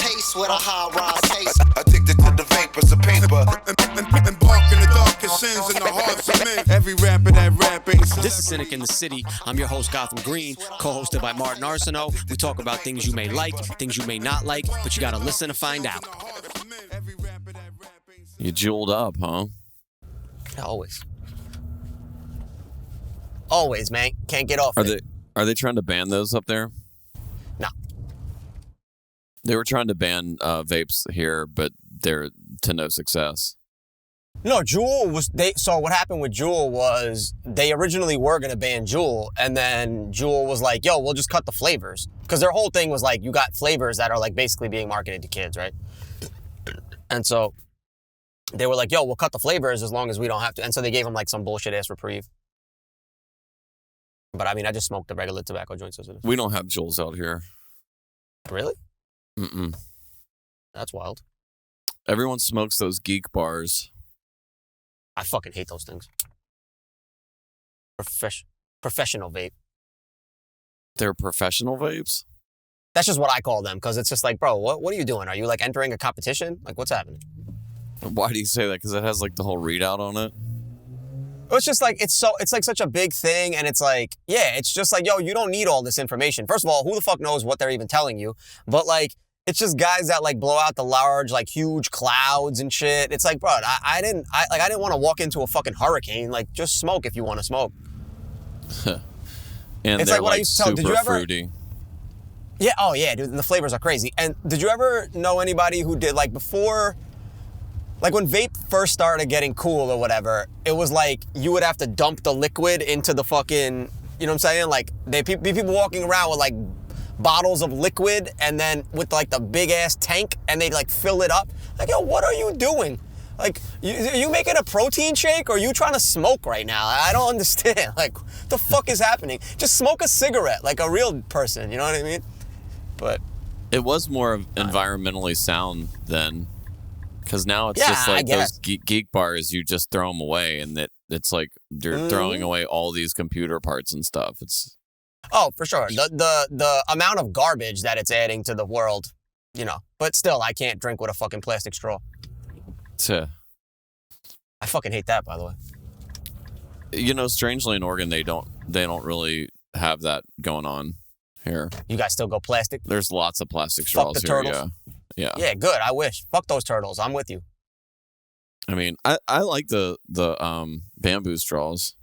pace with a high rise taste. Addicted to the vapors of paper. Embarking the darkest sins in the hearts of men. Every rapper that rap ain't. This is Cynic in the City. I'm your host, Gotham Green, co-hosted by Martin Arsenault. We talk about things you may like, things you may not like, but you gotta listen to find out. You jeweled up, huh? Always. Always, man. Can't get off it. Are they trying to ban those up there? No. They were trying to ban vapes here, but they're to no success. No, Juul was... So what happened with Juul was they originally were going to ban Juul, and then Juul was like, yo, we'll just cut the flavors. Because their whole thing was like, you got flavors that are like basically being marketed to kids, right? And so they were like, yo, we'll cut the flavors as long as we don't have to. And so they gave them like some bullshit-ass reprieve. But I mean, I just smoked the regular tobacco joints as it is. We don't have Juuls out here. Really? Mm-mm. That's wild. Everyone smokes those geek bars. I fucking hate those things. Professional vape. They're professional vapes? That's just what I call them, because it's just like, bro, what are you doing? Are you like entering a competition? Like, what's happening? Why do you say that? Because it has like the whole readout on it? It's just like, it's like such a big thing, and it's like, yeah, it's just like, yo, you don't need all this information. First of all, who the fuck knows what they're even telling you? But like, it's just guys that like blow out the large, like huge clouds and shit. It's like, bro, I didn't want to walk into a fucking hurricane. Like, just smoke if you want to smoke. And it's they're like what I used to tell. Did you ever? Fruity. Yeah. Oh yeah, dude. And the flavors are crazy. And did you ever know anybody who did like before? Like when vape first started getting cool or whatever, it was like you would have to dump the liquid into the fucking, you know what I'm saying? Like there'd be people walking around with like bottles of liquid and then with like the big ass tank and they'd like fill it up. Like, yo, what are you doing? Like, are you making a protein shake or are you trying to smoke right now? I don't understand. Like, what the fuck is happening? Just smoke a cigarette like a real person, you know what I mean? But it was more environmentally sound then. Because now it's just like those geek bars, you just throw them away, and it's like you're throwing away all these computer parts and stuff. Oh, for sure. The amount of garbage that it's adding to the world, you know. But still, I can't drink with a fucking plastic straw. I fucking hate that, by the way. You know, strangely in Oregon, they don't really have that going on here. You guys still go plastic? There's lots of plastic straws Fuck the here. turtles. Yeah. Yeah, good. I wish. Fuck those turtles. I'm with you. I mean, I like the bamboo straws.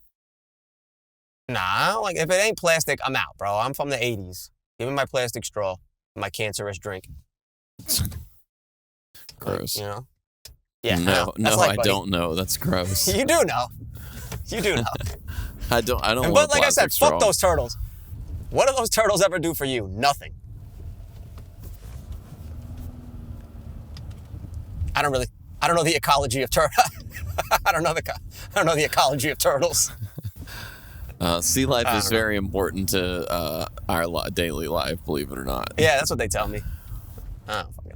Nah, like if it ain't plastic, I'm out, bro. I'm from the 80s. Give me my plastic straw, my cancerous drink. Gross. Like, you know? Yeah. No, like, I don't know. That's gross. You do know. You do know. I don't. But like I said, straw. fuck those turtles. What do those turtles ever do for you? Nothing. I don't know the ecology of turtles. I don't know the ecology of turtles. Sea life is very important to our daily life, believe it or not. Yeah, that's what they tell me. I don't fucking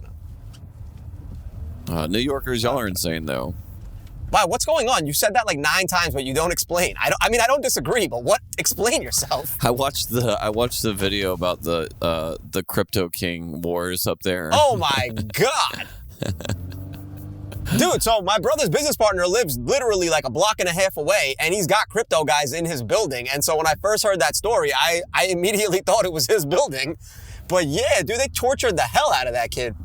know. New Yorkers, y'all are insane, though. Wow, what's going on? You said that like 9 times, but you don't explain. I mean, I don't disagree, but what? Explain yourself. I watched the video about the Crypto King wars up there. Oh my God. Dude, so my brother's business partner lives literally like a block and a half away, and he's got crypto guys in his building. And so when I first heard that story, I immediately thought it was his building. But yeah, dude, they tortured the hell out of that kid.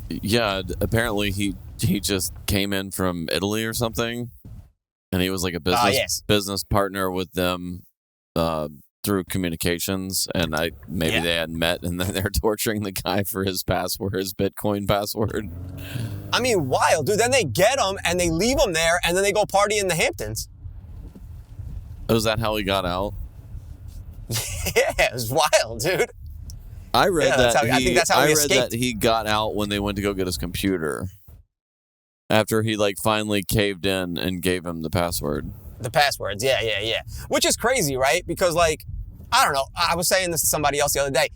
Yeah, apparently he just came in from Italy or something, and he was like a business partner with them through communications, and they had met, and then they're torturing the guy for his password, his Bitcoin password. I mean, wild, dude. Then they get him and they leave him there, and then they go party in the Hamptons. Oh, is that how he got out? Yeah, it was wild, dude. I read I think that's how he escaped. That he got out when they went to go get his computer. After he like finally caved in and gave him the password. The passwords, yeah. Which is crazy, right? Because like, I don't know. I was saying this to somebody else the other day.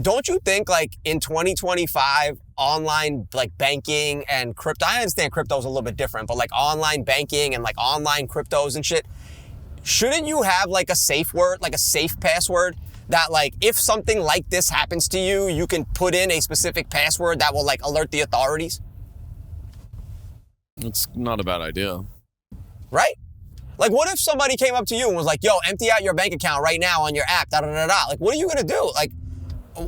Don't you think like in 2025, online like banking and crypto, I understand crypto is a little bit different, but like online banking and like online cryptos and shit, shouldn't you have like a safe word, like a safe password that like if something like this happens to you, you can put in a specific password that will like alert the authorities? It's not a bad idea. Right? Like, what if somebody came up to you and was like, yo, empty out your bank account right now on your app, da-da-da-da. Like, what are you going to do? Like,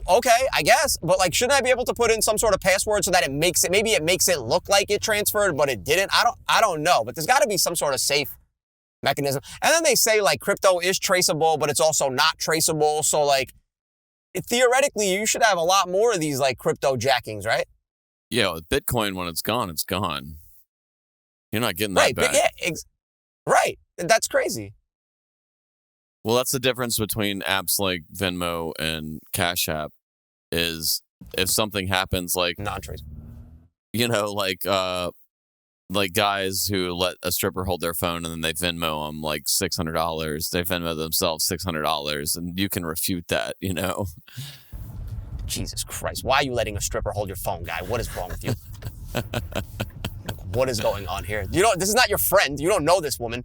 okay, I guess. But, like, shouldn't I be able to put in some sort of password so that it makes it, maybe it makes it look like it transferred, but it didn't? I don't know. But there's got to be some sort of safe mechanism. And then they say, like, crypto is traceable, but it's also not traceable. So, like, theoretically, you should have a lot more of these, like, crypto jackings, right? Yeah, with Bitcoin, when it's gone, it's gone. You're not getting that back. Yeah, right. That's crazy. Well, that's the difference between apps like Venmo and Cash App is if something happens like non-traceable. You know, like guys who let a stripper hold their phone and then they Venmo them like $600. They Venmo themselves $600 and you can refute that, you know. Jesus Christ. Why are you letting a stripper hold your phone, guy? What is wrong with you? What is going on here? You know, this is not your friend. You don't know this woman.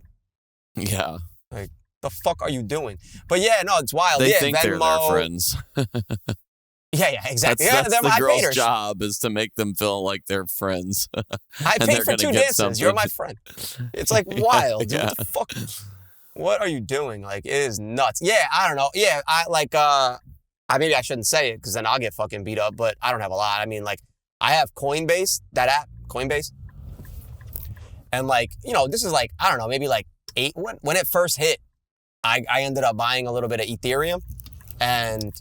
Yeah. Like, the fuck are you doing? But yeah, no, it's wild. They yeah, think Venmo, they're their friends. Yeah, exactly. That's they're the my girl's haters. job is to make them feel like they're friends. I paid for 2 dances. Something. You're my friend. It's like wild, dude. Yeah. What the fuck? What are you doing? Like, it is nuts. Yeah, I don't know. Yeah, maybe I shouldn't say it because then I'll get fucking beat up, but I don't have a lot. I mean, like, I have Coinbase, that app, Coinbase. And like, you know, this is like, I don't know, maybe like 8, when it first hit, I ended up buying a little bit of Ethereum and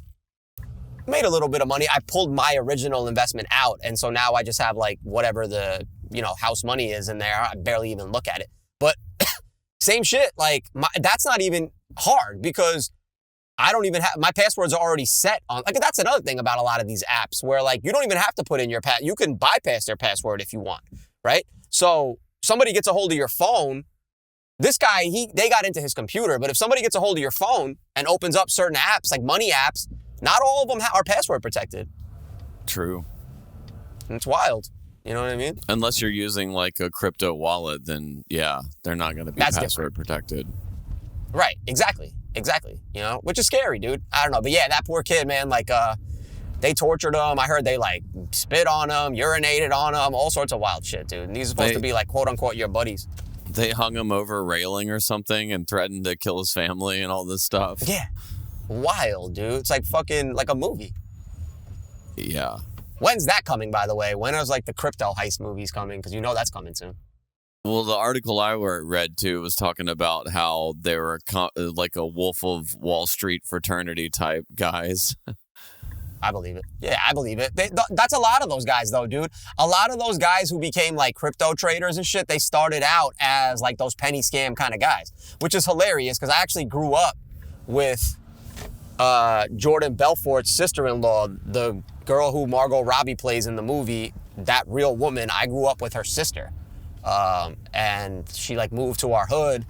made a little bit of money. I pulled my original investment out. And so now I just have like whatever the, you know, house money is in there. I barely even look at it. But same shit, like that's not even hard because I don't even have, my passwords are already set on, like that's another thing about a lot of these apps where like you don't even have to put in your you can bypass their password if you want, right? So somebody gets a hold of your phone, this guy, they got into his computer, but if somebody gets a hold of your phone and opens up certain apps, like money apps, not all of them are password protected. True. And it's wild. You know what I mean? Unless you're using like a crypto wallet, then yeah, they're not going to be password protected. Right. Exactly. You know, which is scary, dude. I don't know. But yeah, that poor kid, man, like, they tortured him. I heard they like spit on him, urinated on him, all sorts of wild shit, dude. And these are supposed to be like, quote unquote, your buddies. They hung him over a railing or something and threatened to kill his family and all this stuff. Yeah. Wild, dude. It's like fucking like a movie. Yeah. When's that coming, by the way? When is like the crypto heist movies coming? Because you know that's coming soon. Well, the article I read too was talking about how they were like a Wolf of Wall Street fraternity type guys. I believe it. Yeah, I believe it. That's a lot of those guys, though, dude. A lot of those guys who became, like, crypto traders and shit, they started out as, like, those penny scam kind of guys, which is hilarious because I actually grew up with Jordan Belfort's sister-in-law, the girl who Margot Robbie plays in the movie, that real woman. I grew up with her sister. And she, like, moved to our hood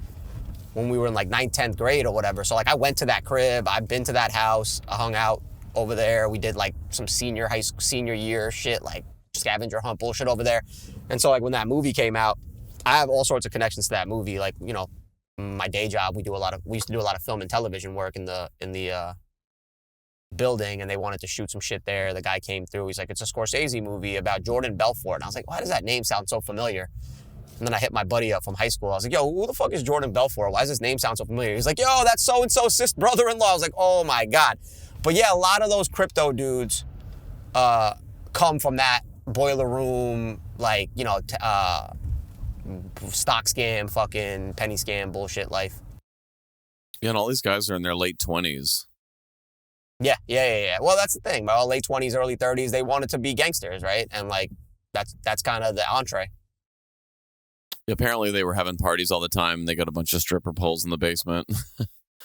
when we were in, like, 9th, 10th grade or whatever. So, like, I went to that crib. I've been to that house. I hung out over there. We did like some senior year shit, like scavenger hunt bullshit over there. And so like when that movie came out, I have all sorts of connections to that movie. Like, you know, my day job, we used to do a lot of film and television work in the building, and they wanted to shoot some shit there. The guy came through. He's like, it's a Scorsese movie about Jordan Belfort. And I was like, why does that name sound so familiar? And then I hit my buddy up from high school. I was like, yo, who the fuck is Jordan Belfort? Why does his name sound so familiar? He's like, yo, that's so-and-so sis brother-in-law. I was like, oh my God. But yeah, a lot of those crypto dudes come from that boiler room, like, you know, stock scam, fucking penny scam bullshit life. Yeah, and all these guys are in their late 20s. Yeah. Well, that's the thing. Well, late 20s, early 30s, they wanted to be gangsters, right? And like, that's kind of the entree. Apparently they were having parties all the time. They got a bunch of stripper poles in the basement.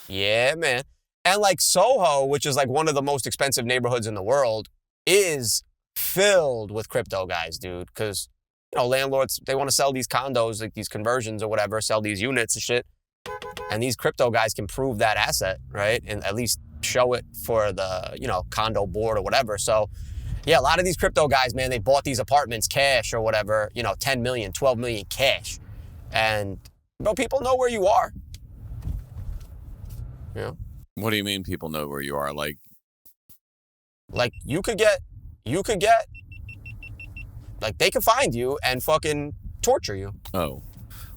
Yeah, man. And like Soho, which is like one of the most expensive neighborhoods in the world, is filled with crypto guys, dude. Because, you know, landlords, they want to sell these condos, like these conversions or whatever, sell these units and shit. And these crypto guys can prove that asset, right? And at least show it for the, you know, condo board or whatever. So, yeah, a lot of these crypto guys, man, they bought these apartments cash or whatever, you know, 10 million, 12 million cash. And, bro, people know where you are. You know? What do you mean people know where you are? Like you could get, like they could find you and fucking torture you. Oh.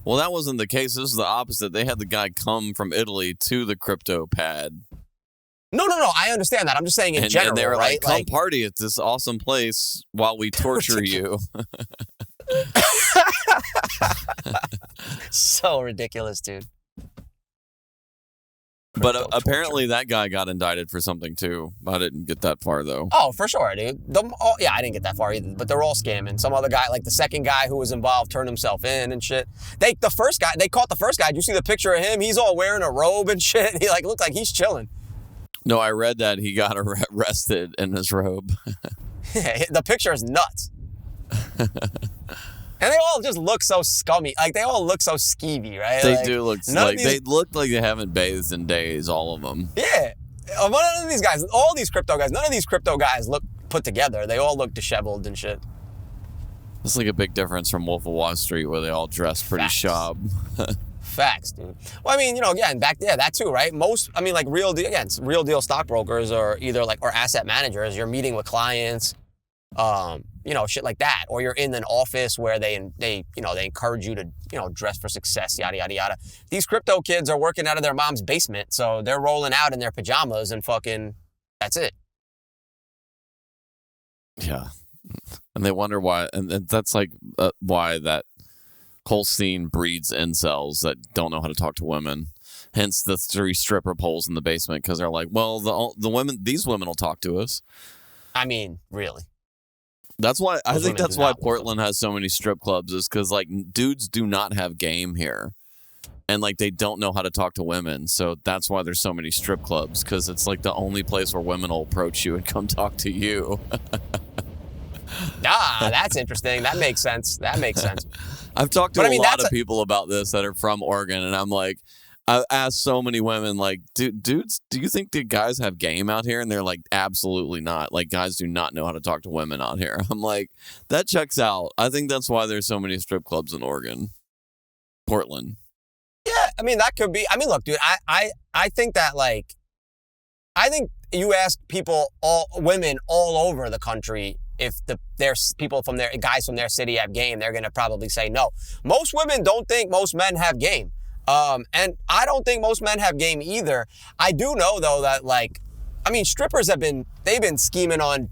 Well, that wasn't the case. This is the opposite. They had the guy come from Italy to the crypto pad. No. I understand that. I'm just saying in general, and they were right? like, come party at this awesome place while we torture you. So ridiculous, dude. But apparently that guy got indicted for something too. I didn't get that far though. Oh, for sure, dude. Yeah, I didn't get that far either. But they're all scamming. Some other guy, like the second guy who was involved, turned himself in and shit. They caught the first guy. Did you see the picture of him? He's all wearing a robe and shit. He like looked like he's chilling. No, I read that he got arrested in his robe. The picture is nuts. And they all just look so scummy. Like, they all look so skeevy, right? They like, do look like they look like they haven't bathed in days, all of them. Yeah. None of these guys, all these crypto guys, none of these crypto guys look put together. They all look disheveled and shit. It's like a big difference from Wolf of Wall Street where they all dress pretty sharp. Facts, dude. Well, I mean, again, that too, right? Most, I mean, like real deal stockbrokers or asset managers, you're meeting with clients, shit like that. Or you're in an office where they encourage you to, dress for success, yada, yada, yada. These crypto kids are working out of their mom's basement, so they're rolling out in their pajamas and fucking, that's it. Yeah. And they wonder why, and that's like why that whole scene breeds incels that don't know how to talk to women. Hence the 3 stripper poles in the basement, because they're like, well, these women will talk to us. I mean, really. That's why I think that's why Portland has so many strip clubs, is because like dudes do not have game here, and like they don't know how to talk to women. So that's why there's so many strip clubs, because it's like the only place where women will approach you and come talk to you. That's interesting. That makes sense. I've talked to a lot of people about this that are from Oregon, and I'm like, I've asked so many women, like, dudes, do you think the guys have game out here? And they're like, absolutely not. Like, guys do not know how to talk to women out here. I'm like, that checks out. I think that's why there's so many strip clubs in Portland. Yeah, I mean, that could be. I mean, look, dude, I think that, like, I think you ask women all over the country, if there's guys from their city have game, they're going to probably say no. Most women don't think most men have game. And I don't think most men have game either. I do know though that strippers they've been scheming on,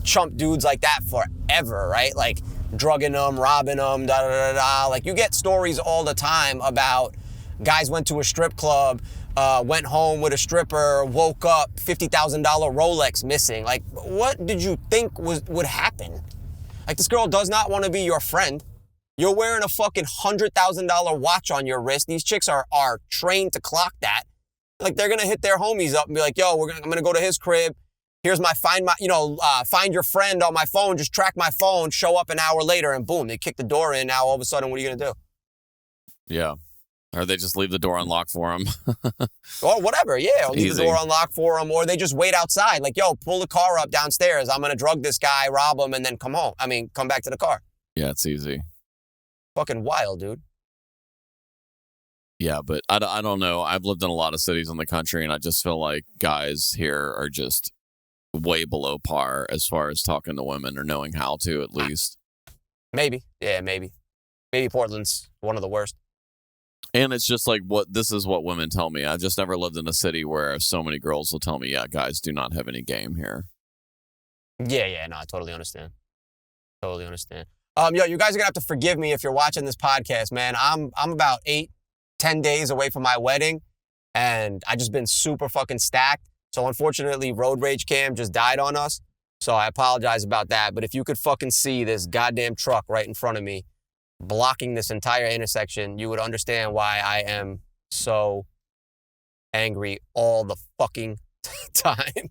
chump dudes like that forever, right? Like drugging them, robbing them, da da da da. Like you get stories all the time about guys went to a strip club, went home with a stripper, woke up, $50,000 Rolex missing. Like, what did you think would happen? Like, this girl does not want to be your friend. You're wearing a fucking $100,000 watch on your wrist. These chicks are trained to clock that. Like, they're gonna hit their homies up and be like, yo, I'm gonna go to his crib. Here's find your friend on my phone. Just track my phone. Show up an hour later, and boom, they kick the door in. Now all of a sudden, what are you gonna do? Yeah. Or they just leave the door unlocked for them. Or whatever, yeah. Or leave the door unlocked for them. Or they just wait outside. Like, yo, pull the car up downstairs. I'm going to drug this guy, rob him, and then come back to the car. Yeah, it's easy. Fucking wild, dude. Yeah, but I don't know. I've lived in a lot of cities in the country, and I just feel like guys here are just way below par as far as talking to women or knowing how to, at least. Maybe. Yeah, maybe. Maybe Portland's one of the worst. And it's just like this is what women tell me. I've just never lived in a city where so many girls will tell me, yeah, guys do not have any game here. Yeah, no, I totally understand. Yo, you guys are gonna have to forgive me if you're watching this podcast, man. I'm about 8-10 days away from my wedding, and I just been super fucking stacked. So unfortunately, Road Rage Cam just died on us. So I apologize about that. But if you could fucking see this goddamn truck right in front of me, blocking this entire intersection, you would understand why I am so angry all the fucking time.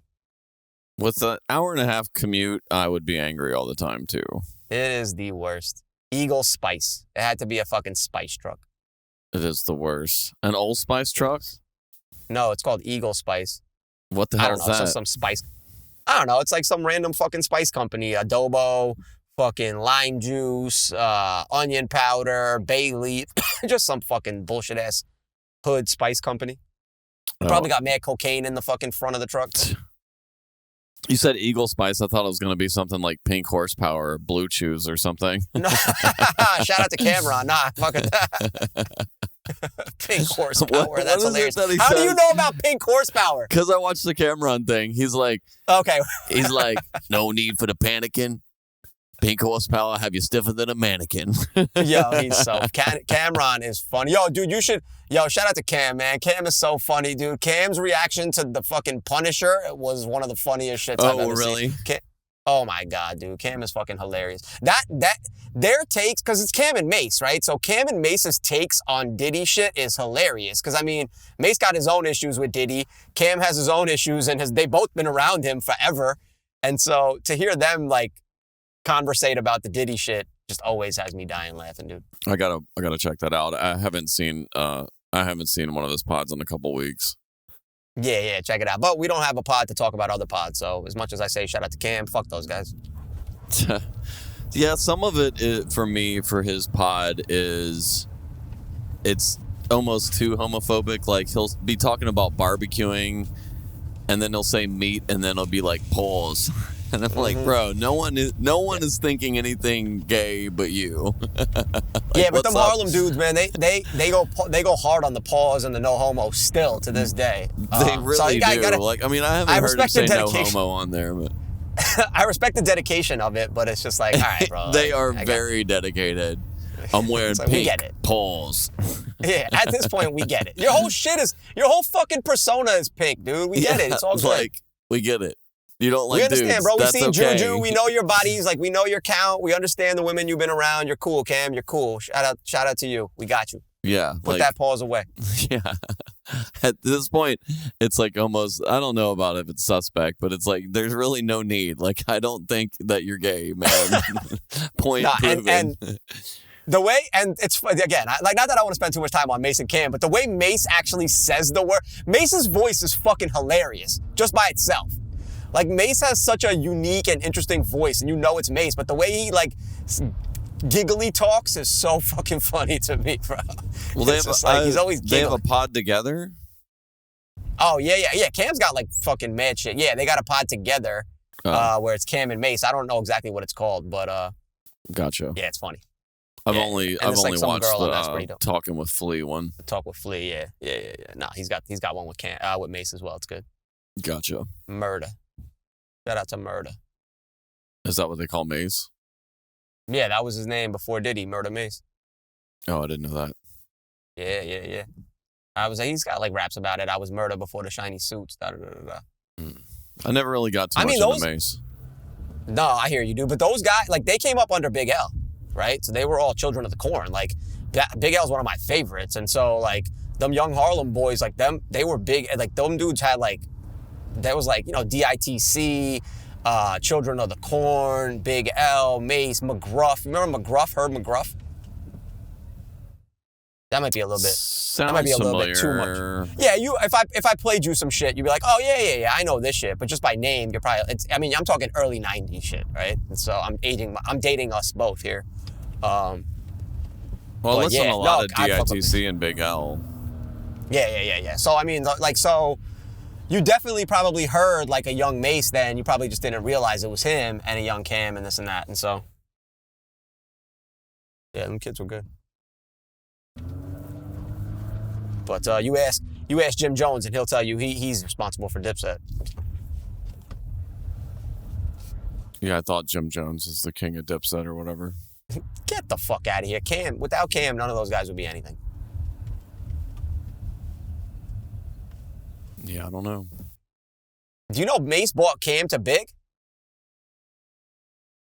With an hour and a half commute, I would be angry all the time too. It is the worst. Eagle Spice. It had to be a fucking spice truck. It is the worst. An Old Spice truck? No, it's called Eagle Spice. What the hell is that? Some spice. I don't know. It's like some random fucking spice company. Adobo, fucking lime juice, onion powder, bay leaf, just some fucking bullshit ass hood spice company. Probably got mad cocaine in the fucking front of the truck. You said Eagle Spice. I thought it was going to be something like Pink Horsepower or Blue Chews or something. No. Shout out to Cameron. Nah, fuck it. Pink Horsepower. That's hilarious. How do you know about Pink Horsepower? Because I watched the Cameron thing. He's like, okay. He's like, no need for the panicking. Pink Horsepower have you stiffer than a mannequin. Yo, he's so... Cameron is funny. Yo, dude, you should... Yo, shout out to Cam, man. Cam is so funny, dude. Cam's reaction to the fucking Punisher was one of the funniest shits I've ever really? seen. Oh, my God, dude. Cam is fucking hilarious. Their takes... Because it's Cam and Mace, right? So Cam and Mace's takes on Diddy shit is hilarious. Because, I mean, Mace got his own issues with Diddy. Cam has his own issues, and they both been around him forever. And so to hear them, like, conversate about the Diddy shit just always has me dying laughing, dude. I gotta check that out. I haven't seen one of his pods in a couple weeks. Yeah, check it out. But we don't have a pod to talk about other pods, so as much as I say shout out to Cam, fuck those guys. Yeah, some of it for me for his pod is it's almost too homophobic. Like he'll be talking about barbecuing, and then he'll say meat, and then he'll be like pause. And I'm like, bro, no one is thinking anything gay but you. Yeah, but them Harlem dudes, man, they go hard on the pause and the no homo still to this day. They really do. Like, I mean, I haven't heard him say no homo on there, but I respect the dedication of it, but it's just like, all right, bro. They are very dedicated. I'm wearing like, pink. we get it. Pause. Yeah, at this point, we get it. Your whole fucking persona is pink, dude. We get it. It's all good. Like, we get it. You don't like we understand, dudes. bro. We That's see okay. Juju. We know your bodies. Like, we know your count. We understand the women you've been around. You're cool, Cam. You're cool. Shout out to you. We got you. Yeah. Put that pause away. Yeah. At this point, it's like almost, I don't know about if it's suspect, but it's like, there's really no need. Like, I don't think that you're gay, man. Point proven. And the way, and it's, again, like, not that I want to spend too much time on Mace and Cam, but the way Mace actually says the word, Mace's voice is fucking hilarious just by itself. Like, Mace has such a unique and interesting voice, and you know it's Mace, but the way he, like, giggly talks is so fucking funny to me, bro. Well, he's always giggling. They have a pod together? Oh, yeah. Cam's got, like, fucking mad shit. Yeah, they got a pod together where it's Cam and Mace. I don't know exactly what it's called, but... Gotcha. Yeah, it's funny. I've only watched the Talking with Flea one. Talk with Flea, yeah. Nah, he's got one with Mace as well. It's good. Gotcha. Murder. Shout out to Murder. Is that what they call Mace? Yeah, that was his name before Diddy, Murder Mace. Oh, I didn't know that. Yeah. He's got like raps about it. I was Murder before the shiny suits. I never really got too much into Mace. No, I hear you, dude. But those guys, like, they came up under Big L, right? So they were all children of the corn. Like, Big L's one of my favorites. And so, like, them young Harlem boys, like, they were big. Like, them dudes had, like, there was like, DITC, Children of the Corn, Big L, Mace, McGruff. Remember McGruff? Herb McGruff? That might be a little bit. That might be a little bit too much. Yeah, if I played you some shit, you'd be like, oh yeah, I know this shit. But just by name, you're probably. I'm talking early '90s shit, right? And so I'm dating us both here. Well, I listen to a lot of DITC and Big L. Yeah. So I mean, like, so. You definitely probably heard like a young Mace then. You probably just didn't realize it was him, and a young Cam and this and that. And so, yeah, them kids were good. But you ask Jim Jones, and he'll tell you he's responsible for Dipset. Yeah, I thought Jim Jones is the king of Dipset or whatever. Get the fuck out of here. Without Cam, none of those guys would be anything. Yeah, I don't know. Do you know Mace brought Cam to Big?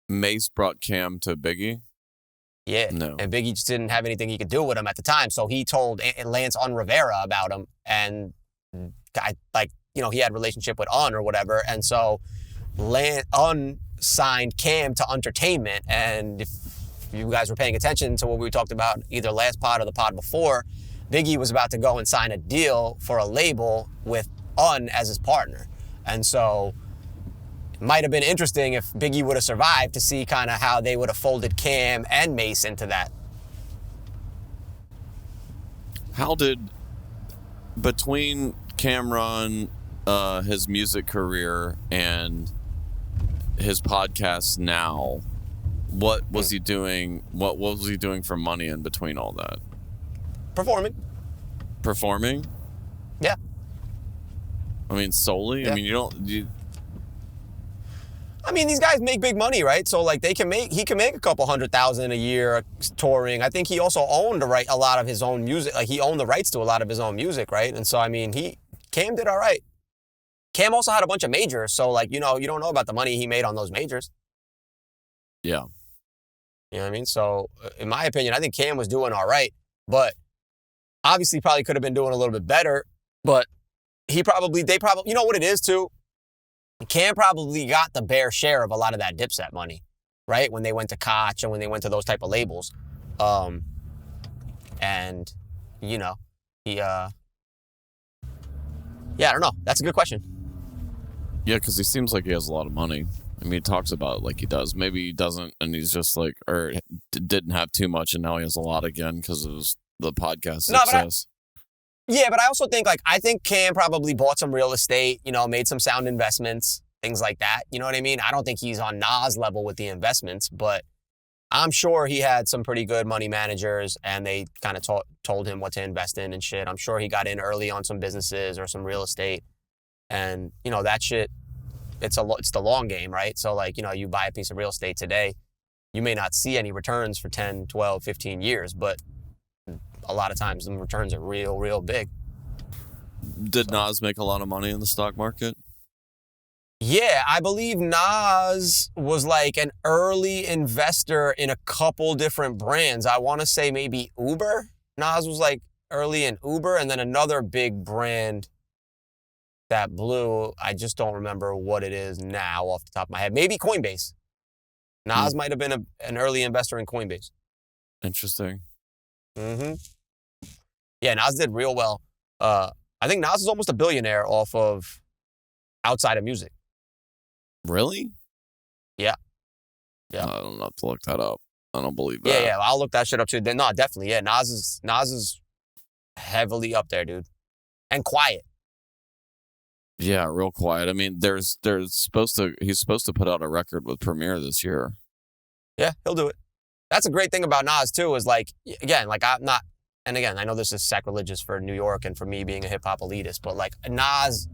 Mace brought Cam to Biggie? Yeah. No. And Biggie just didn't have anything he could do with him at the time. So he told Lance Un Rivera about him. And he had a relationship with Un or whatever. And so Un signed Cam to Entertainment. And if you guys were paying attention to what we talked about either last pod or the pod before, Biggie was about to go and sign a deal for a label with Un as his partner. And so it might have been interesting if Biggie would have survived to see kind of how they would have folded Cam and Mace into that. How did, between Cameron, his music career and his podcast now, what was he doing? What was he doing for money in between all that? Performing? Yeah. I mean, solely? Yeah. I mean, I mean, these guys make big money, right? So like he can make a couple $100,000 a year touring. I think he also owned a lot of his own music. Like he owned the rights to a lot of his own music, right? And so I mean, Cam did all right. Cam also had a bunch of majors, so like, you don't know about the money he made on those majors. Yeah. You know what I mean? So in my opinion, I think Cam was doing all right, but obviously probably could have been doing a little bit better, but they probably, you know what it is too? Cam probably got the bare share of a lot of that Dipset money, right? When they went to Koch and when they went to those type of labels. And, he, yeah, I don't know. That's a good question. Yeah, because he seems like he has a lot of money. I mean, he talks about it like he does. Maybe he doesn't, and he's just like, or didn't have too much, and now he has a lot again because of the podcast success. But I also think, I think Cam probably bought some real estate, made some sound investments, things like that. You know what I mean? I don't think he's on Nas level with the investments, but I'm sure he had some pretty good money managers, and they kind of told him what to invest in and shit. I'm sure he got in early on some businesses or some real estate. And, that shit, it's the long game, right? So, you buy a piece of real estate today, you may not see any returns for 10, 12, 15 years, but a lot of times the returns are real, real big. Did Nas make a lot of money in the stock market? Yeah, I believe Nas was an early investor in a couple different brands. I want to say maybe Uber. Nas was early in Uber, and then another big brand that blew. I just don't remember what it is now off the top of my head. Maybe Coinbase. Nas might have been an early investor in Coinbase. Interesting. Mm-hmm. Yeah, Nas did real well. I think Nas is almost a billionaire off of outside of music. Really? Yeah. I don't have to look that up. I don't believe that. Yeah, I'll look that shit up too. No, definitely. Yeah, Nas is heavily up there, dude. And quiet. Yeah, real quiet. I mean, he's supposed to put out a record with Premiere this year. Yeah, he'll do it. That's a great thing about Nas too, is I'm not, and again, I know this is sacrilegious for New York and for me being a hip hop elitist, but Nas,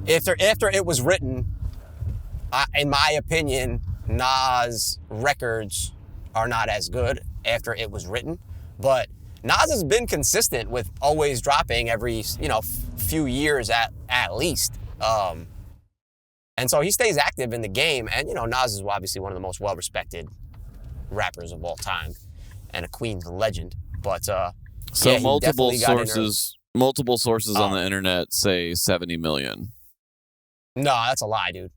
after it was written, in my opinion, Nas records are not as good after it was written, but Nas has been consistent with always dropping every, few years at least. And so he stays active in the game, and, Nas is obviously one of the most well-respected rappers of all time and a Queens legend. But, multiple sources on the internet say 70 million. No, that's a lie, dude.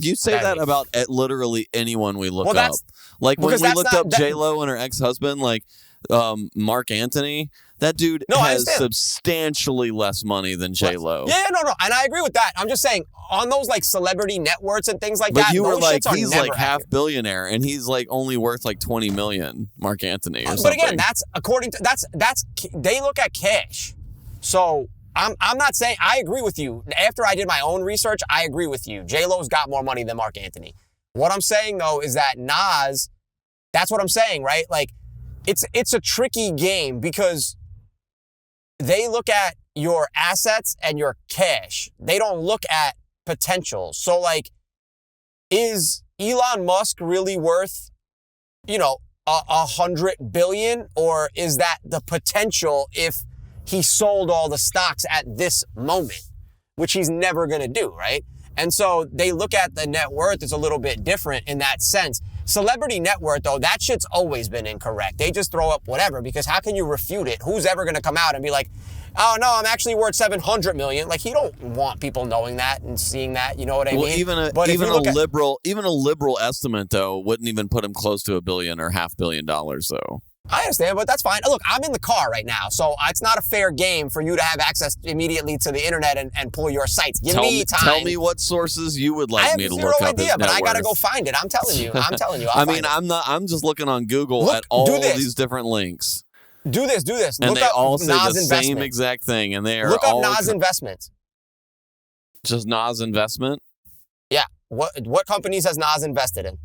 You say that about literally anyone we look up. When we looked up J-Lo and her ex-husband, Mark Anthony, that dude has substantially less money than J-Lo. Yeah, no. And I agree with that. I'm just saying, on those celebrity net worths and things like that, you were he's half billionaire, and he's only worth 20 million, Mark Anthony or something. But again, that's according to, that's they look at cash. So I'm not saying, I agree with you. After I did my own research, I agree with you. J-Lo's got more money than Mark Anthony. What I'm saying, though, is that Nas, that's what I'm saying, right? It's a tricky game because they look at your assets and your cash. They don't look at potential. So, is Elon Musk really worth, 100 billion? Or is that the potential if he sold all the stocks at this moment, which he's never going to do, right? And so they look at the net worth is a little bit different in that sense. Celebrity net worth, though, that shit's always been incorrect. They just throw up whatever, because how can you refute it? Who's ever going to come out and be like, oh, no, I'm actually worth 700 million. He don't want people knowing that and seeing that, you know what I mean? Even a liberal estimate, though, wouldn't even put him close to $1 billion or $500 million, though. I understand, but that's fine. Look, I'm in the car right now, so it's not a fair game for you to have access immediately to the internet and pull your sites. Give me time. Tell me what sources you would like me to look up. I have zero idea, but I gotta go find it. I'm telling you. I'm just looking on Google at all these different links. Do this. And Look they up all say Nas the investment. same exact thing, and they are Look up all Nas investments. just Nas investment. Yeah. What companies has Nas invested in?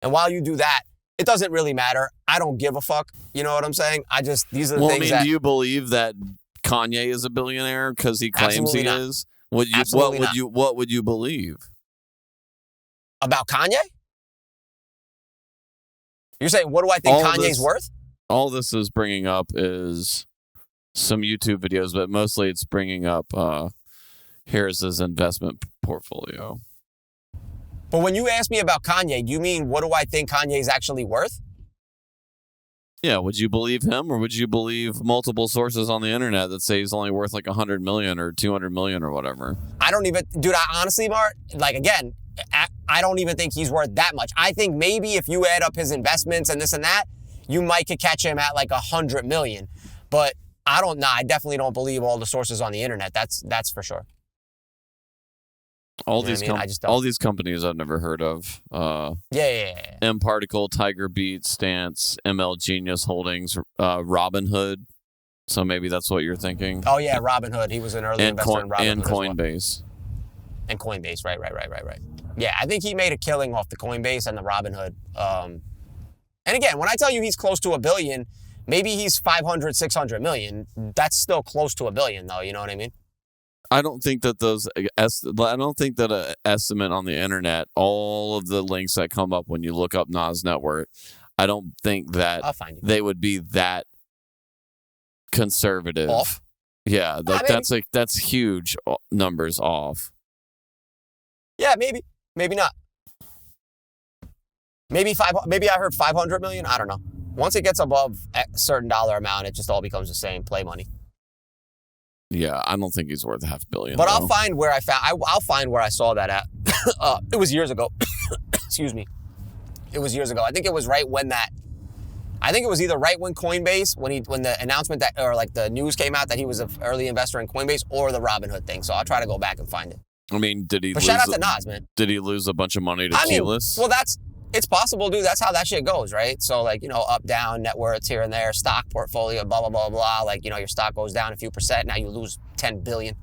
And while you do that, it doesn't really matter. I don't give a fuck. You know what I'm saying? These are the things that... do you believe that Kanye is a billionaire because he claims Absolutely he not. is? Absolutely not. What would you believe? About Kanye? You're saying, what do I think Kanye's worth? All this is bringing up is some YouTube videos, but mostly it's bringing up here's his investment portfolio. But when you ask me about Kanye, do you mean what do I think Kanye's actually worth? Yeah, would you believe him, or would you believe multiple sources on the internet that say he's only worth like 100 million or 200 million or whatever? I don't even, dude, honestly, Mart, like again, I don't even think he's worth that much. I think maybe if you add up his investments and this and that, you might could catch him at like 100 million. But I definitely don't believe all the sources on the internet. That's for sure. All these companies I've never heard of. Yeah. M Particle, Tiger Beat, Stance, ML Genius Holdings, Robinhood. So maybe that's what you're thinking. Oh yeah, Robinhood. He was an early investor in Robinhood. And Coinbase. And Coinbase, right. Yeah, I think he made a killing off the Coinbase and the Robinhood. And again, when I tell you he's close to $1 billion, maybe he's 500, 600 million. That's still close to $1 billion, though. You know what I mean? I don't think that an estimate on the internet, all of the links that come up when you look up Nas net worth, I don't think that they would be that conservative. Off? Yeah, that's huge numbers off. Yeah, maybe not. Maybe I heard 500 million. I don't know. Once it gets above a certain dollar amount, it just all becomes the same. Play money. Yeah, I don't think he's worth $500 million. But I'll find where I'll find where I saw that at. It was years ago. Excuse me. It was years ago. I think it was either right when Coinbase, when the announcement that, or like the news came out that he was an early investor in Coinbase, or the Robinhood thing. So I'll try to go back and find it. I mean, shout out to Nas, man. Did he lose a bunch of money to Keyless? Well, it's possible, dude. That's how that shit goes, right? So like, up, down, net worths here and there, stock portfolio, blah, blah, blah, blah. Like, your stock goes down a few percent. Now you lose 10 billion,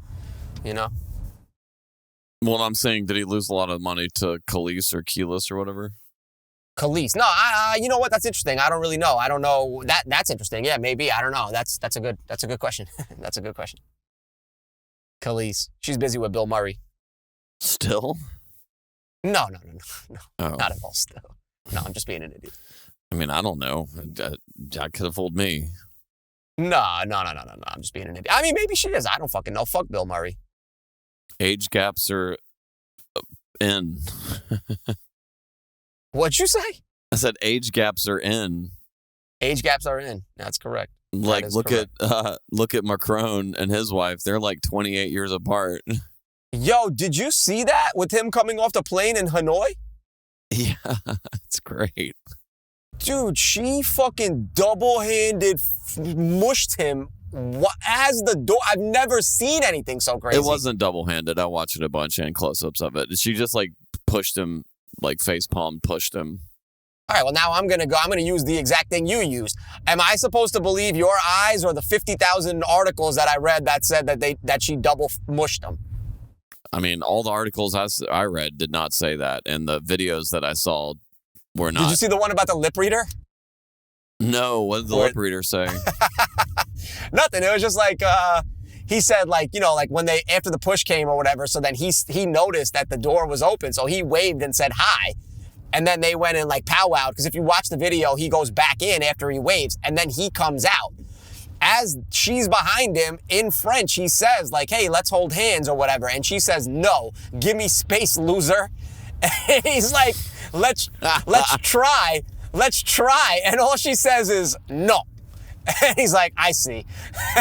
Well, I'm saying, did he lose a lot of money to Keyless or whatever? Keyless. No, you know what? That's interesting. I don't really know. I don't know. That's interesting. Yeah, maybe. I don't know. That's a good question. That's a good question. Keyless. She's busy with Bill Murray. Still? No. Oh. Not at all still. No, I'm just being an idiot. I mean, I don't know. That could have fooled me. No. I'm just being an idiot. I mean, maybe she is. I don't fucking know. Fuck Bill Murray. Age gaps are in. What'd you say? I said age gaps are in. Age gaps are in. That's correct. Like, look at Macron and his wife. They're like 28 years apart. Yo, did you see that with him coming off the plane in Hanoi? Yeah, it's great. Dude, she fucking double-handed mushed him as the door. I've never seen anything so crazy. It wasn't double-handed. I watched it a bunch and close-ups of it. She just like pushed him, like face palm pushed him. All right, well, now I'm going to use the exact thing you used. Am I supposed to believe your eyes or the 50,000 articles that I read that said that she double mushed him? I mean, all the articles I read did not say that, and the videos that I saw were not. Did you see the one about the lip reader? No, what did the lip reader say? Nothing. It was just like, he said like when after the push came or whatever, so then he noticed that the door was open, so he waved and said hi. And then they went and like powwowed, because if you watch the video, he goes back in after he waves, and then he comes out. As she's behind him, in French, he says like, hey, let's hold hands or whatever. And she says, no, give me space, loser. And he's like, let's try. And all she says is, no. And he's like, I see.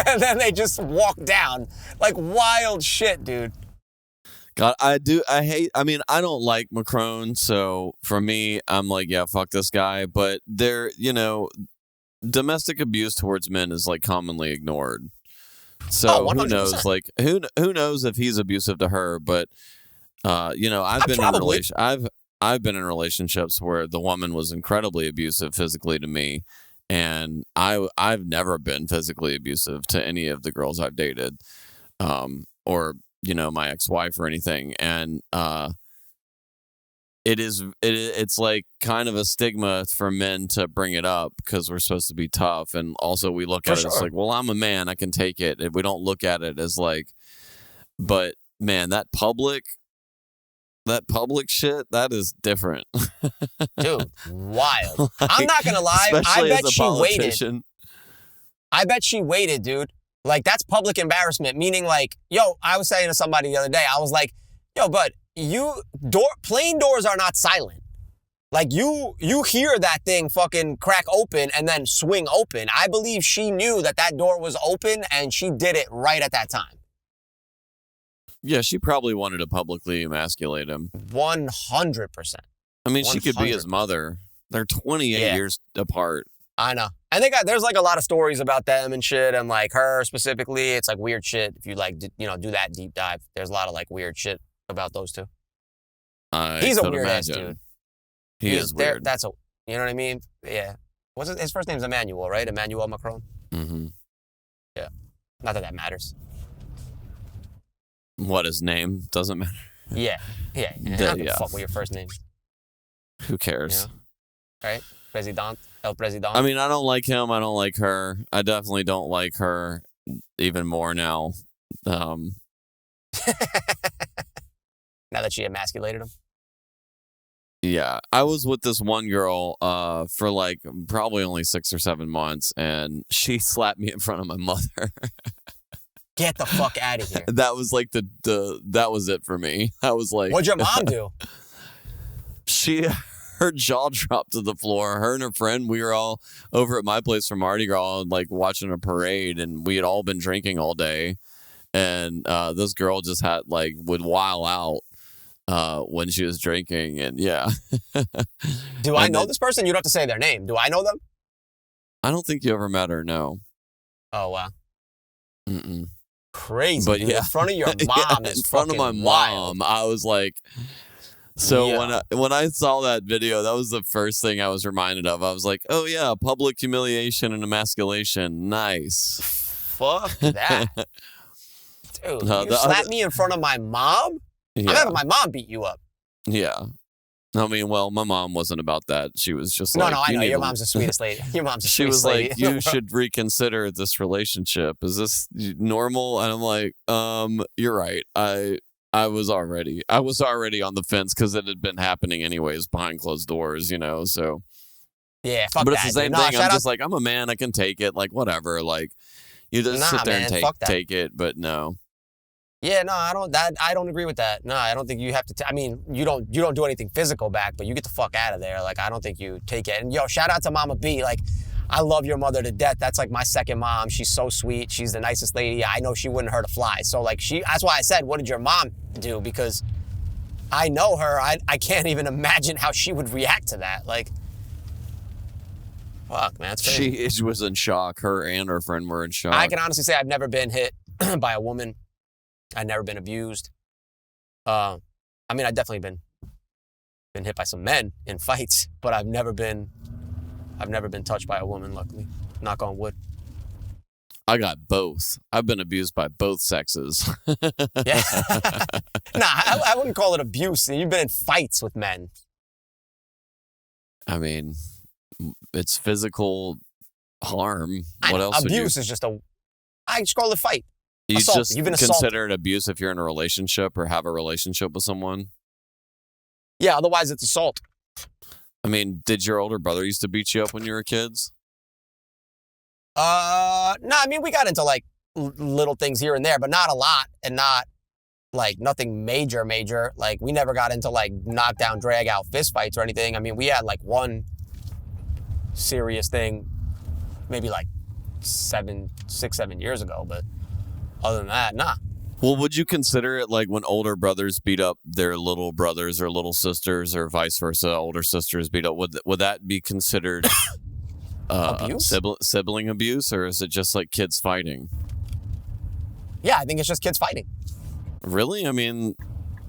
And then they just walk down. Like wild shit, dude. God, I don't like Macron, so for me, I'm like, yeah, fuck this guy. But domestic abuse towards men is like commonly ignored. So who knows? Like who knows if he's abusive to her? But I've been in a relationship. I've been in relationships where the woman was incredibly abusive physically to me, and I've never been physically abusive to any of the girls I've dated, or my ex-wife or anything, and it's like kind of a stigma for men to bring it up because we're supposed to be tough, and also we look at it as like, well, I'm a man, I can take it. And we don't look at it as like, but man, that public shit, that is different. Dude, wild. Like, I'm not gonna lie, I bet she waited, dude. Like, that's public embarrassment, meaning like, yo, I was saying to somebody the other day, I was like, yo, bud, plane doors are not silent. Like, you hear that thing fucking crack open and then swing open. I believe she knew that door was open and she did it right at that time. Yeah, she probably wanted to publicly emasculate him. 100%. I mean, she could be his mother. They're 28 years apart. I know. And there's like a lot of stories about them and shit, and like her specifically, it's like weird shit. If you like, do that deep dive, there's a lot of like weird shit about those two. He's a weird ass dude. He is weird. You know what I mean? Yeah. His first name's Emmanuel, right? Emmanuel Macron. Mm-hmm. Yeah. Not that matters. What, his name doesn't matter? Yeah. I don't give a fuck what your first name. Who cares? Right? El Presidente. I mean, I don't like him. I don't like her. I definitely don't like her even more now. Now that she emasculated him? Yeah. I was with this one girl for like probably only 6 or 7 months, and she slapped me in front of my mother. Get the fuck out of here. That was like that was it for me. I was like, what'd your mom do? Her jaw dropped to the floor. Her and her friend, we were all over at my place for Mardi Gras, like watching a parade, and we had all been drinking all day. And this girl just would while out when she was drinking, and yeah. Do I know this person? You don't have to say their name. Do I know them? I don't think you ever met her, no. Oh, wow. Mm-mm. Crazy. But dude. yeah. In front of your mom is in front of my wild. mom, I was like... So when I saw that video, that was the first thing I was reminded of. I was like, oh yeah, public humiliation and emasculation. Nice. Fuck that. Dude, you slapped me in front of my mom? Yeah. I'm having my mom beat you up. Yeah. I mean, well, my mom wasn't about that. She was just like... No, I know. Your mom's the sweetest lady. Your mom's the she sweetest was lady. like, you should reconsider this relationship. Is this normal? And I'm like, you're right. I was already on the fence because it had been happening anyways behind closed doors, so. Yeah, fuck that. But it's the same dude. thing. I'm just like, I'm a man. I can take it. Like, whatever. Like, you just sit there and take it. But no. Yeah, no, I don't agree with that. No, I don't think you have to. I mean, you don't do anything physical back, but you get the fuck out of there. Like, I don't think you take it. And yo, shout out to Mama B. Like, I love your mother to death. That's like my second mom. She's so sweet. She's the nicest lady. I know she wouldn't hurt a fly. So like that's why I said, what did your mom do? Because I know her. I can't even imagine how she would react to that. Like, fuck, man. It's crazy. She was in shock. Her and her friend were in shock. I can honestly say I've never been hit by a woman. I've never been abused. I mean, I've definitely been hit by some men in fights, but I've never been touched by a woman, luckily. Knock on wood. I got both. I've been abused by both sexes. Yeah. Nah, I wouldn't call it abuse. You've been in fights with men. I mean, it's physical harm. What else abuse is just I just call it fight. You assault. just You've been consider it abuse if you're in a relationship or have a relationship with someone? Yeah, otherwise it's assault. I mean, did your older brother used to beat you up when you were kids? No, I mean, we got into like little things here and there, but not a lot, and not like nothing major. Like, we never got into like knockdown, drag out fist fights or anything. I mean, we had like one serious thing maybe like 6, 7 years ago, but other than that, nah. Well, would you consider it like when older brothers beat up their little brothers or little sisters, or vice versa, older sisters beat up? Would that be considered abuse? Sibling abuse, or is it just like kids fighting? Yeah, I think it's just kids fighting. Really? I mean,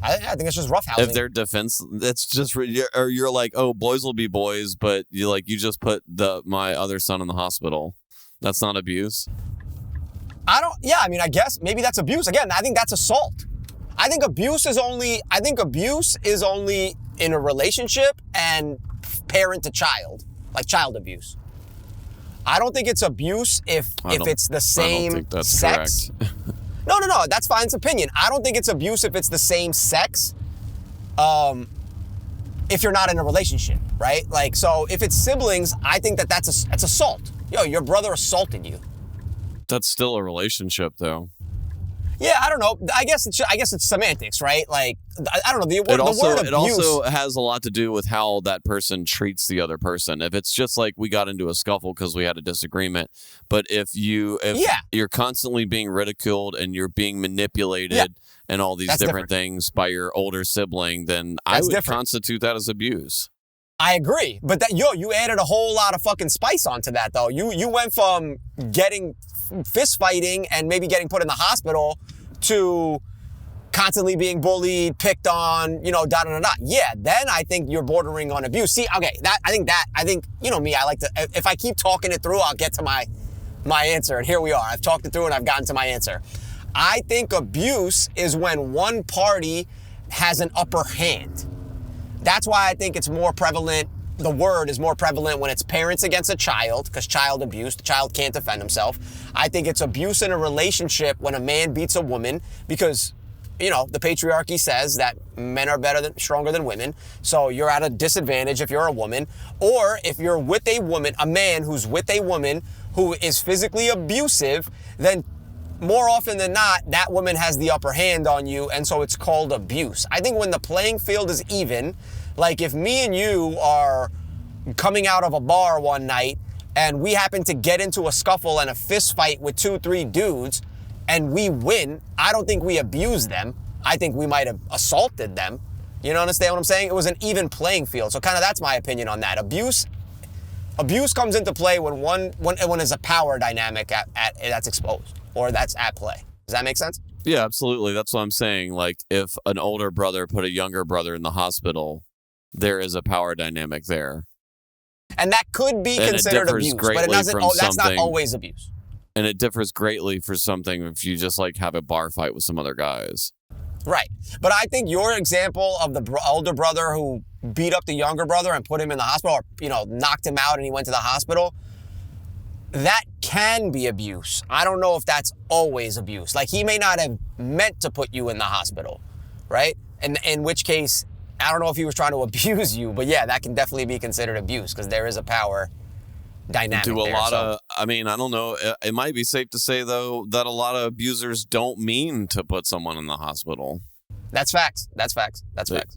I think it's just roughhousing. If they're defense, that's just or you're like, oh, boys will be boys, but you just put my other son in the hospital. That's not abuse. I mean, I guess maybe that's abuse. Again, I think that's assault. I think abuse is only in a relationship and parent to child, like child abuse. I don't think it's abuse if it's the same I don't think that's sex. correct. No, that's fine. It's opinion. I don't think it's abuse if it's the same sex. If you're not in a relationship, right? Like, so if it's siblings, I think that's assault. Yo, your brother assaulted you. That's still a relationship, though. Yeah, I don't know. I guess it's semantics, right? Like, I don't know. The word abuse. It also has a lot to do with how that person treats the other person. If it's just like we got into a scuffle because we had a disagreement, but if you're constantly being ridiculed and you're being manipulated and all these different things by your older sibling, then I would constitute that as abuse. I agree, but you added a whole lot of fucking spice onto that, though. You went from getting fist fighting and maybe getting put in the hospital to constantly being bullied, picked on, da-da-da-da. Yeah, then I think you're bordering on abuse. See, okay, I think, you know me, I like to, if I keep talking it through, I'll get to my answer. And here we are. I've talked it through and I've gotten to my answer. I think abuse is when one party has an upper hand. That's why I think it's more prevalent. The word is more prevalent when it's parents against a child, because child abuse, the child can't defend himself. I think it's abuse in a relationship when a man beats a woman because, the patriarchy says that men are stronger than women. So you're at a disadvantage if you're a woman. Or if you're with a woman, a man who's with a woman who is physically abusive, then more often than not, that woman has the upper hand on you, and so it's called abuse. I think when the playing field is even, like if me and you are coming out of a bar one night and we happen to get into a scuffle and a fist fight with 2-3 dudes and we win, I don't think we abuse them. I think we might have assaulted them. You understand what I'm saying? It was an even playing field. So kind of that's my opinion on that. Abuse comes into play when there's a power dynamic that's exposed or that's at play. Does that make sense? Yeah, absolutely. That's what I'm saying. Like if an older brother put a younger brother in the hospital, there is a power dynamic there. And that could be considered abuse, but it doesn't. That's not always abuse. And it differs greatly for something if you just like have a bar fight with some other guys. Right. But I think your example of the older brother who beat up the younger brother and put him in the hospital or, knocked him out and he went to the hospital, that can be abuse. I don't know if that's always abuse. Like he may not have meant to put you in the hospital, right? And in which case, I don't know if he was trying to abuse you, but yeah, that can definitely be considered abuse because there is a power dynamic I don't know. It might be safe to say, though, that a lot of abusers don't mean to put someone in the hospital. That's facts.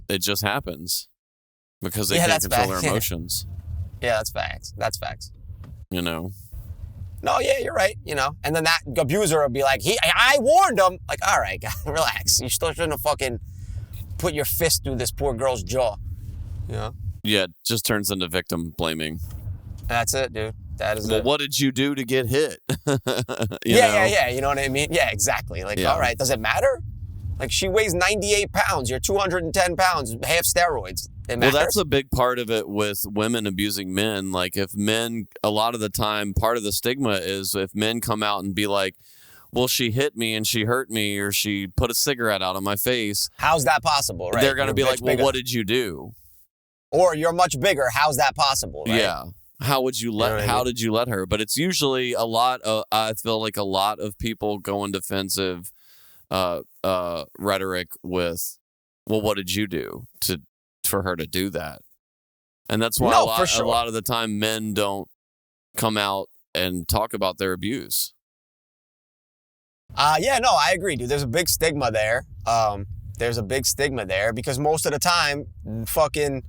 It just happens because they can't control their emotions. Yeah, that's facts. No, yeah, you're right, And then that abuser will be like, I warned him. Like, all right, guys, relax. You still shouldn't have fucking put your fist through this poor girl's jaw. Yeah, it just turns into victim blaming. That's it, dude. That is it. Well, what did you do to get hit? Yeah. You know what I mean? Yeah, exactly. Like, all right, does it matter? Like, she weighs 98 pounds. You're 210 pounds, half steroids. Well, that's a big part of it with women abusing men. Like, if men, a lot of the time, part of the stigma is if men come out and be like, well, she hit me and she hurt me or she put a cigarette out on my face. How's that possible, right? They're going to be like, well, what did you do? Or you're much bigger. How's that possible, right? Yeah. How did you let her? But it's usually I feel like a lot of people go in defensive rhetoric with, well, what did you do for her to do that? And that's why a lot of the time men don't come out and talk about their abuse. I agree, dude. There's a big stigma there. Because most of the time, fucking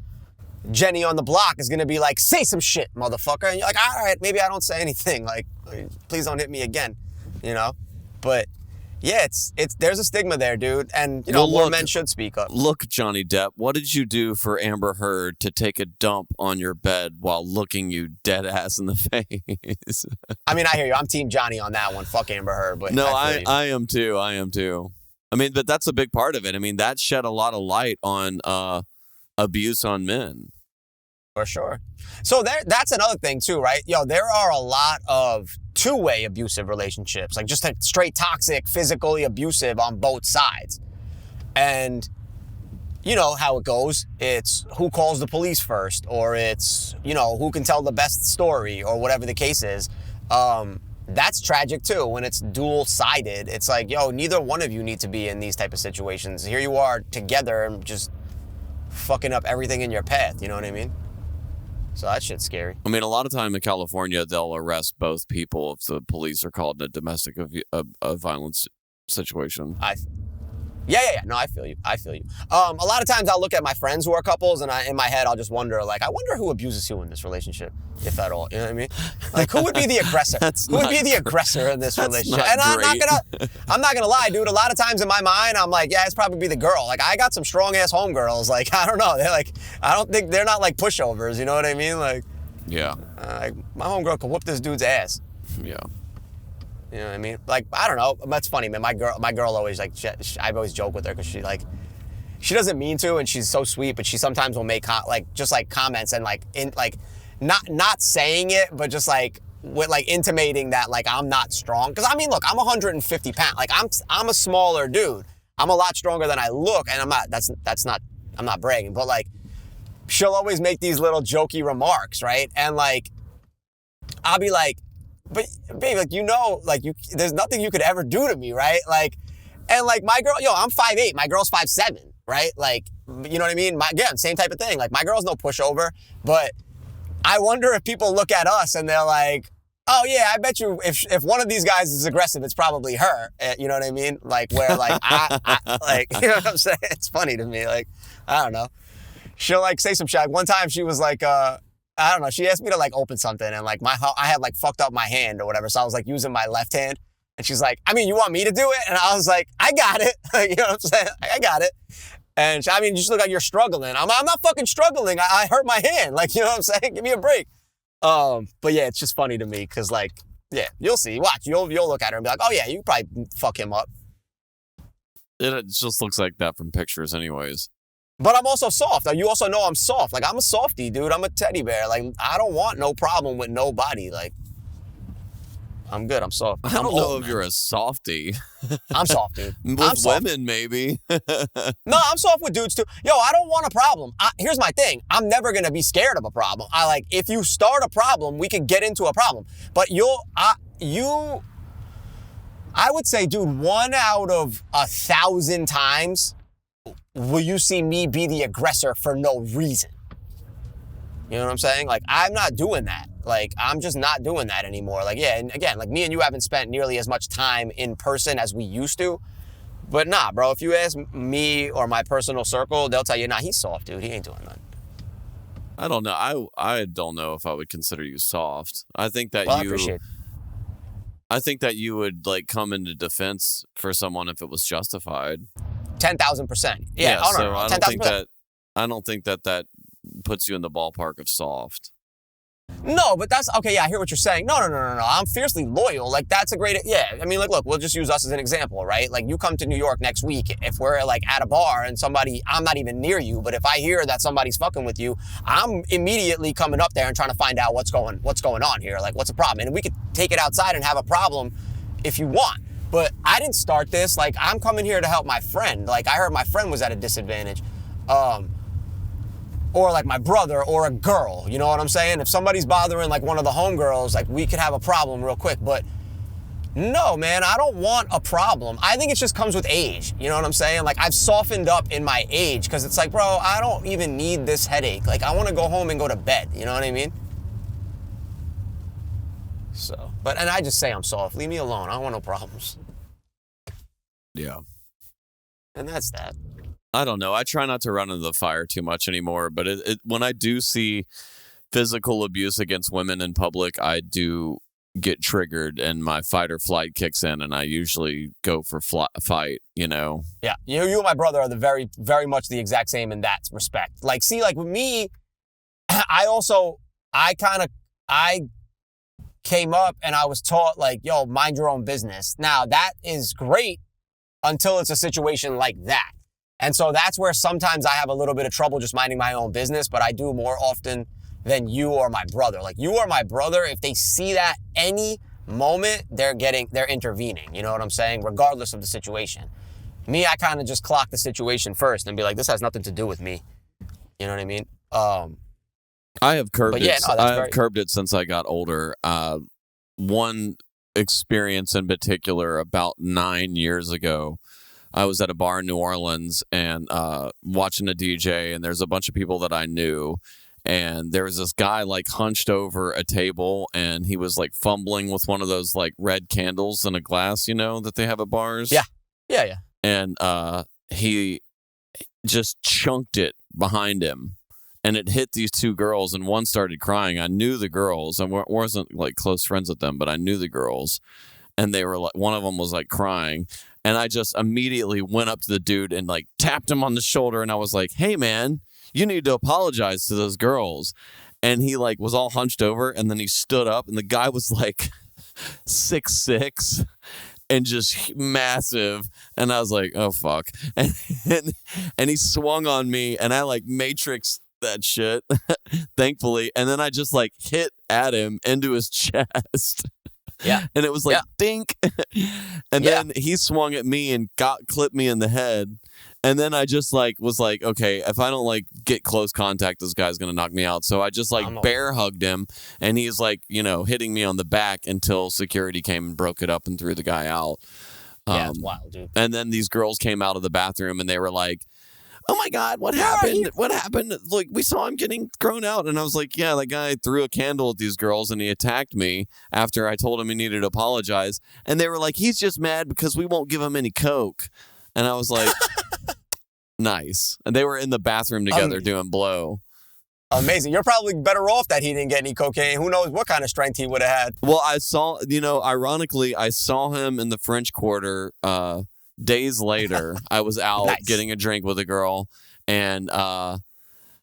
Jenny on the block is going to be like, say some shit, motherfucker. And you're like, all right, maybe I don't say anything. Like, please don't hit me again, But yeah, there's a stigma there, dude. And, more men should speak up. Look, Johnny Depp, what did you do for Amber Heard to take a dump on your bed while looking you dead ass in the face? I mean, I hear you. I'm Team Johnny on that one. Fuck Amber Heard. But no, I am too. I mean, but that's a big part of it. I mean, that shed a lot of light on abuse on men. For sure. So that's another thing too, right? Yo, there are a lot of two-way abusive relationships, like just like straight toxic, physically abusive on both sides. And you know how it goes. It's who calls the police first, or it's, you know, who can tell the best story, or whatever the case is. That's tragic too, when it's dual-sided. It's like, yo, neither one of you need to be in these type of situations. Here you are together and just fucking up everything in your path, you know what I mean? So that shit's scary. I mean, a lot of time in California, they'll arrest both people if the police are called in a domestic violence situation. Yeah. No, I feel you. A lot of times I'll look at my friends who are couples, and in my head I'll just wonder, like, I wonder who abuses who in this relationship, if at all. You know what I mean? Like, who would be the aggressor? Who would be the aggressor in this relationship? And I'm not gonna lie, dude. A lot of times in my mind, I'm like, yeah, it's probably the girl. Like, I got some strong ass homegirls. Like, I don't know. They're like, I don't think they're not like pushovers. You know what I mean? Like, yeah. Like, my homegirl could whoop this dude's ass. Yeah. You know what I mean? Like, I don't know. That's funny, man. My girl always, like, I always joke with her because she doesn't mean to, and she's so sweet, but she sometimes will make comments and not saying it, but just like with like intimating that like I'm not strong. Because I mean, look, I'm 150 pounds. Like I'm a smaller dude. I'm a lot stronger than I look, and I'm not. I'm not bragging, but like she'll always make these little jokey remarks, right? And like I'll be like, but babe, like, you know, like there's nothing you could ever do to me, right? Like, and like my girl, yo, I'm 5'8", my girl's 5'7", right? Like, you know what I mean? Again, same type of thing. Like, my girl's no pushover, but I wonder if people look at us and they're like, oh yeah, I bet you if one of these guys is aggressive, it's probably her. You know what I mean? Like, where like I like, you know what I'm saying? It's funny to me. Like, I don't know. She'll like say some shit. One time she was like, I don't know. She asked me to like open something, and like I had like fucked up my hand or whatever. So I was like using my left hand, and she's like, I mean, you want me to do it? And I was like, I got it. You know what I'm saying? I got it. And she, I mean, you just look like you're struggling. I'm not fucking struggling. I hurt my hand. Like, you know what I'm saying? Give me a break. But yeah, it's just funny to me because like, yeah, you'll see. Watch, you'll look at her and be like, oh yeah, you probably fuck him up. It just looks like that from pictures, anyways. But I'm also soft. You also know I'm soft. Like, I'm a softie, dude. I'm a teddy bear. Like, I don't want no problem with nobody. Like, I'm good. I'm soft. I don't know if you're a softie. I'm soft, dude. With women, maybe. No, I'm soft with dudes, too. Yo, I don't want a problem. Here's my thing. I'm never going to be scared of a problem. If you start a problem, we could get into a problem. But I would say, dude, 1 out of 1,000 times will you see me be the aggressor for no reason. You know what I'm saying? Like, I'm not doing that. Like, I'm just not doing that anymore. Like, yeah, and again, like, me and you haven't spent nearly as much time in person as we used to. But nah, bro, if you ask me or my personal circle, they'll tell you, nah, he's soft, dude. He ain't doing nothing. I don't know. I don't know if I would consider you soft. I think that I appreciate it. I think that you would, like, come into defense for someone if it was justified. 10,000%. Yeah. Oh, so no. I don't think that puts you in the ballpark of soft. No, but that's okay. Yeah, I hear what you're saying. No. I'm fiercely loyal. Like, that's a great. Yeah. I mean, like, look, we'll just use us as an example, right? Like, you come to New York next week. If we're like at a bar and I'm not even near you, but if I hear that somebody's fucking with you, I'm immediately coming up there and trying to find out what's going on here. Like, what's the problem? And we could take it outside and have a problem if you want. But I didn't start this. Like, I'm coming here to help my friend. Like, I heard my friend was at a disadvantage. Or like my brother or a girl, you know what I'm saying? If somebody's bothering like one of the homegirls, like, we could have a problem real quick. But no, man, I don't want a problem. I think it just comes with age. You know what I'm saying? Like, I've softened up in my age because it's like, bro, I don't even need this headache. Like, I want to go home and go to bed. You know what I mean? So, and I just say I'm soft. Leave me alone. I don't want no problems. Yeah. And that's that. I don't know. I try not to run into the fire too much anymore, but when I do see physical abuse against women in public, I do get triggered and my fight or flight kicks in, and I usually go for fight, you know? Yeah. You and my brother are the very, very much the exact same in that respect. Like, see, like with me, I came up and I was taught like, yo, mind your own business. Now that is great until it's a situation like that. And so that's where sometimes I have a little bit of trouble just minding my own business, but I do more often than you or my brother. Like, you or my brother, if they see that any moment, they're intervening. You know what I'm saying? Regardless of the situation. Me, I kind of just clock the situation first and be like, this has nothing to do with me. You know what I mean? I have curbed But yeah, it. no, that's I have very- curbed it since I got older. One experience in particular, about 9 years ago, I was at a bar in New Orleans and watching a DJ, and there's a bunch of people that I knew. And there was this guy like hunched over a table, and he was like fumbling with one of those like red candles in a glass, you know, that they have at bars. Yeah. Yeah. And he just chunked it behind him, and it hit these two girls, and one started crying. I knew the girls. I wasn't like close friends with them, but I knew the girls, and they were like, one of them was like crying, and I just immediately went up to the dude and like tapped him on the shoulder, and I was like, hey man, you need to apologize to those girls. And he like was all hunched over, and then he stood up, and the guy was like 6'6" and just massive. And I was like, oh fuck. And he swung on me, and I like matrixed that shit, thankfully. And then I just like hit at him into his chest. Yeah. And it was like dink. And then he swung at me and clipped me in the head. And then I just like was like, okay, if I don't like get close contact, this guy's gonna knock me out. So I just like bear hugged him, and he's like, you know, hitting me on the back until security came and broke it up and threw the guy out. Yeah, it's wild, dude. And then these girls came out of the bathroom, and they were like, oh my God, what happened? What happened? Like, we saw him getting thrown out. And I was like, yeah, that guy threw a candle at these girls, and he attacked me after I told him he needed to apologize. And they were like, he's just mad because we won't give him any Coke. And I was like, nice. And they were in the bathroom together doing blow. Amazing. You're probably better off that he didn't get any cocaine. Who knows what kind of strength he would have had. Well, I saw, you know, ironically, I saw him in the French Quarter days later. I was out getting a drink with a girl, and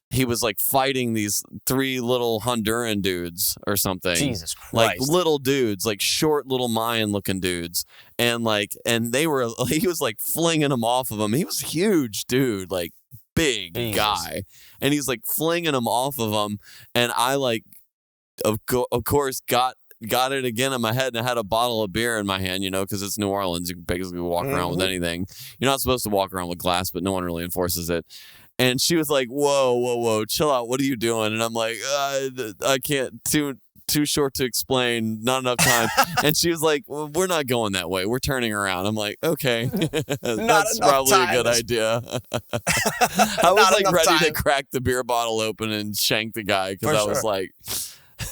he was like fighting these 3 little Honduran dudes or something. Jesus Christ. Like little dudes, like short little Mayan looking dudes. And he was like flinging them off of him. He was a huge dude, like big guy. And he's like flinging them off of him. And I like, of course, got it again in my head, and I had a bottle of beer in my hand, you know, because it's New Orleans. You can basically walk around with anything. You're not supposed to walk around with glass, but no one really enforces it. And she was like, whoa, chill out. What are you doing? And I'm like, I can't, too short to explain, not enough time. And she was like, well, we're not going that way. We're turning around. I'm like, okay, that's probably a good idea. I was like ready to crack the beer bottle open and shank the guy, because I was like,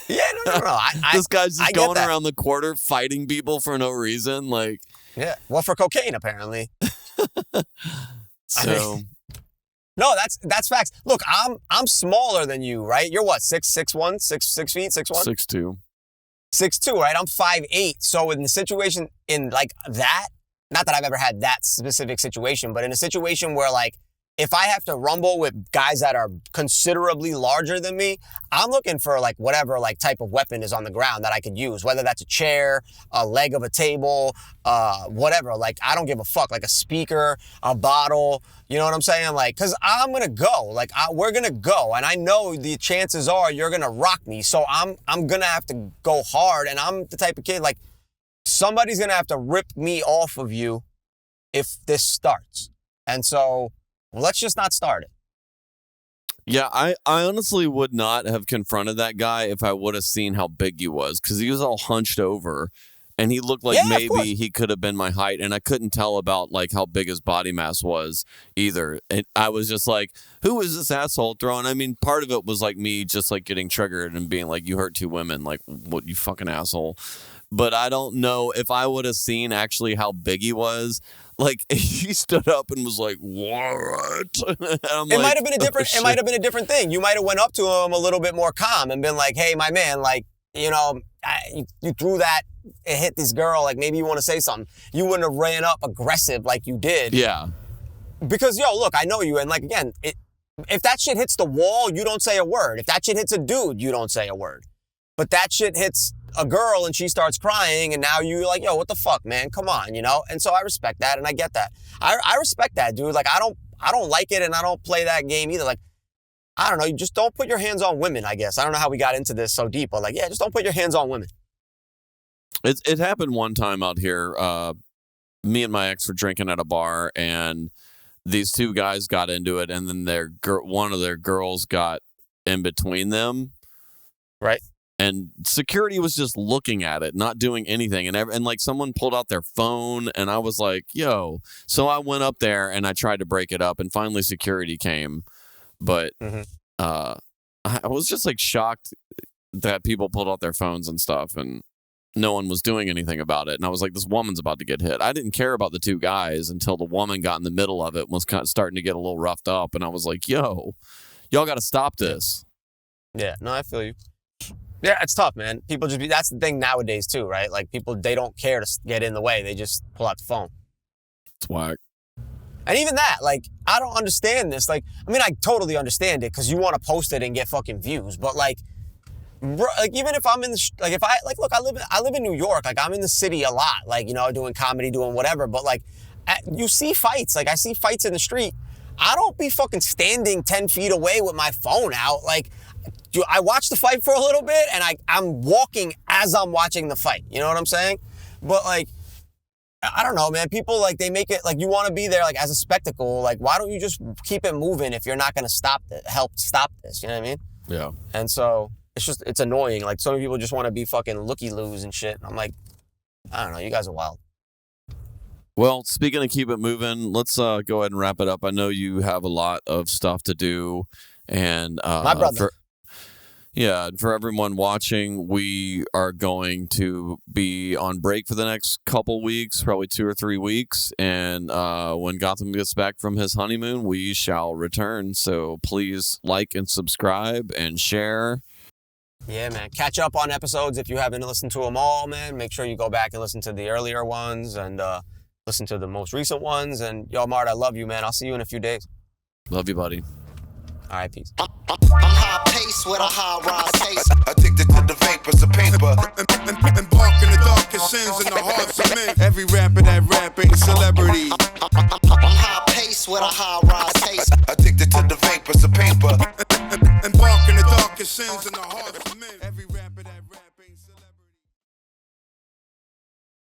yeah, no. This guy's just going around the quarter fighting people for no reason. Like, yeah, well, for cocaine, apparently. So, no, that's facts. Look, I'm smaller than you, right? You're what, 6'1", 6 feet, 6'1"? 6'2". 6'2", right? I'm 5'8". So in the situation in like that, not that I've ever had that specific situation, but in a situation where like, if I have to rumble with guys that are considerably larger than me, I'm looking for like whatever like type of weapon is on the ground that I could use, whether that's a chair, a leg of a table, whatever. Like, I don't give a fuck, like a speaker, a bottle, you know what I'm saying? Like, cause I'm gonna go, like we're gonna go, and I know the chances are you're gonna rock me. So I'm gonna have to go hard, and I'm the type of kid, like somebody's gonna have to rip me off of you if this starts. And so, let's just not start it. Yeah, I honestly would not have confronted that guy if I would have seen how big he was, because he was all hunched over, and he looked like maybe he could have been my height, and I couldn't tell about like how big his body mass was either. And I was just like, who is this asshole throwing? I mean, part of it was like me just like getting triggered and being like, you hurt 2 women, like, what, you fucking asshole. But I don't know if I would have seen actually how big he was. Like, he stood up and was like, what? It might have been a different. It might have been a different thing. You might have went up to him a little bit more calm and been like, hey, my man, like, you know, you threw that, it hit this girl. Like, maybe you want to say something. You wouldn't have ran up aggressive like you did. Yeah. Because, yo, look, I know you. And like, again, if that shit hits the wall, you don't say a word. If that shit hits a dude, you don't say a word. But that shit hits a girl and she starts crying and now you're like, yo, what the fuck, man? Come on, you know? And so I respect that and I get that. I respect that, dude. Like, I don't like it and I don't play that game either. Like, I don't know. You just don't put your hands on women, I guess. I don't know how we got into this so deep, but like, yeah, just don't put your hands on women. It happened one time out here. Me and my ex were drinking at a bar, and these two guys got into it, and then one of their girls got in between them. Right. And security was just looking at it, not doing anything. And like someone pulled out their phone, and I was like, yo. So I went up there and I tried to break it up, and finally security came. But I was just like shocked that people pulled out their phones and stuff, and no one was doing anything about it. And I was like, this woman's about to get hit. I didn't care about the two guys until the woman got in the middle of it and was kind of starting to get a little roughed up. And I was like, yo, y'all got to stop this. Yeah, no, I feel you. Yeah, it's tough, man. People that's the thing nowadays too, right? Like people, they don't care to get in the way. They just pull out the phone. It's whack. And even that, like, I don't understand this. Like, I mean, I totally understand it because you want to post it and get fucking views. But like, bro, like even if I'm in the, like if I, like, look, I live in New York. Like I'm in the city a lot, like, you know, doing comedy, doing whatever. But like, you see fights. Like I see fights in the street. I don't be fucking standing 10 feet away with my phone out. Like, I watch the fight for a little bit and I'm walking as I'm watching the fight. You know what I'm saying? But like, I don't know, man. People, like, they make it like you want to be there, like, as a spectacle. Like, why don't you just keep it moving if you're not going to help stop this? You know what I mean? Yeah. And so it's annoying. Like, so many people just want to be fucking looky-loos and shit. And I'm like, I don't know. You guys are wild. Well, speaking of keep it moving, let's go ahead and wrap it up. I know you have a lot of stuff to do. And my brother. For everyone watching, we are going to be on break for the next couple weeks, probably 2 or 3 weeks. And when Gotham gets back from his honeymoon, we shall return. So please like and subscribe and share. Yeah, man. Catch up on episodes if you haven't listened to them all, man. Make sure you go back and listen to the earlier ones and listen to the most recent ones. And yo, Mart, I love you, man. I'll see you in a few days. Love you, buddy. All right, peace. I'm high pace with a high rise taste. Addicted to the vapors of paper. Embark in the darkest sins in the hearts of men. Every rapper that rap ain't a celebrity. I'm high pace with a high rise taste. Addicted to the vapors of paper. Embark in the darkest sins in the hearts